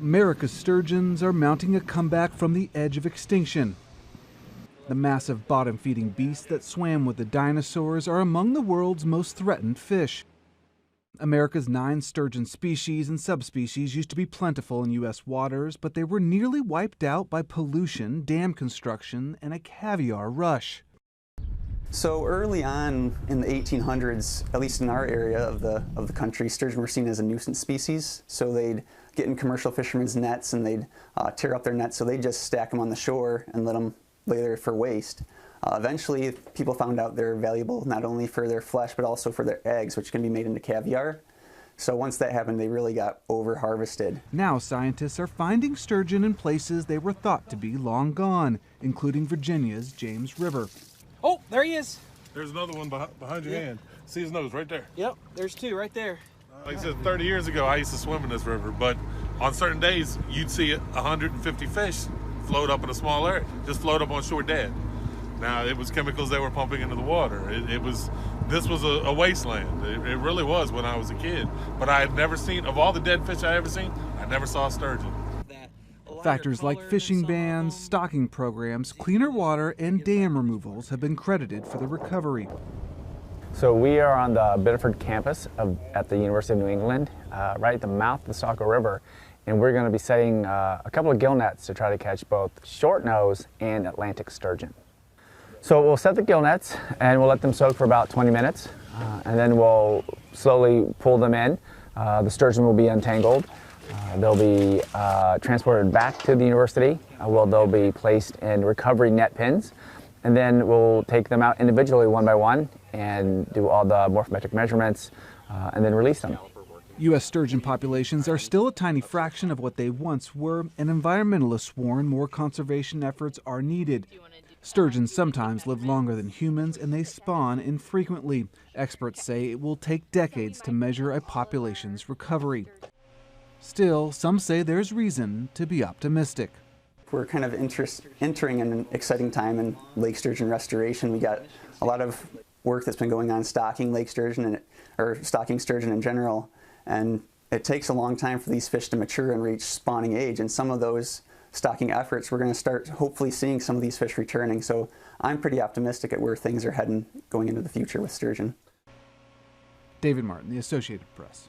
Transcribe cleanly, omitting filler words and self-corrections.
America's sturgeons are mounting a comeback from the edge of extinction. The massive bottom-feeding beasts that swam with the dinosaurs are among the world's most threatened fish. America's 9 sturgeon species and subspecies used to be plentiful in U.S. waters, but they were nearly wiped out by pollution, dam construction, and a caviar rush. So early on in the 1800s, at least in our area of the country, sturgeon were seen as a nuisance species. So they'd get in commercial fishermen's nets and they'd tear up their nets, so they'd just stack them on the shore and let them lay there for waste. Eventually, people found out they're valuable not only for their flesh but also for their eggs, which can be made into caviar. So once that happened, they really got over-harvested. Now scientists are finding sturgeon in places they were thought to be long gone, including Virginia's James River. Oh, there he is. There's another one behind your hand. See his nose right there? Yep, there's 2 right there. Like I said, 30 years ago, I used to swim in this river, but on certain days, you'd see 150 fish float up in a small area, just float up on shore dead. Now, it was chemicals they were pumping into the water. This was a wasteland. It really was when I was a kid. But I had never seen, of all the dead fish I ever seen, I never saw a sturgeon. Factors like fishing bans, stocking programs, cleaner water, and dam removals have been credited for the recovery. So we are on the Biddeford campus at the University of New England, right at the mouth of the Saco River, and we're going to be setting a couple of gill nets to try to catch both short nose and Atlantic sturgeon. So we'll set the gill nets and we'll let them soak for about 20 minutes, and then we'll slowly pull them in. The sturgeon will be untangled. They'll be transported back to the university, where they'll be placed in recovery net pins, and then we'll take them out individually one by one and do all the morphometric measurements and then release them. U.S. sturgeon populations are still a tiny fraction of what they once were, and environmentalists warn more conservation efforts are needed. Sturgeons sometimes live longer than humans, and they spawn infrequently. Experts say it will take decades to measure a population's recovery. Still, some say there's reason to be optimistic. We're kind of entering an exciting time in lake sturgeon restoration. We got a lot of work that's been going on stocking lake sturgeon or stocking sturgeon in general, and it takes a long time for these fish to mature and reach spawning age. And some of those stocking efforts, we're going to start hopefully seeing some of these fish returning. So I'm pretty optimistic at where things are heading going into the future with sturgeon. David Martin, The Associated Press.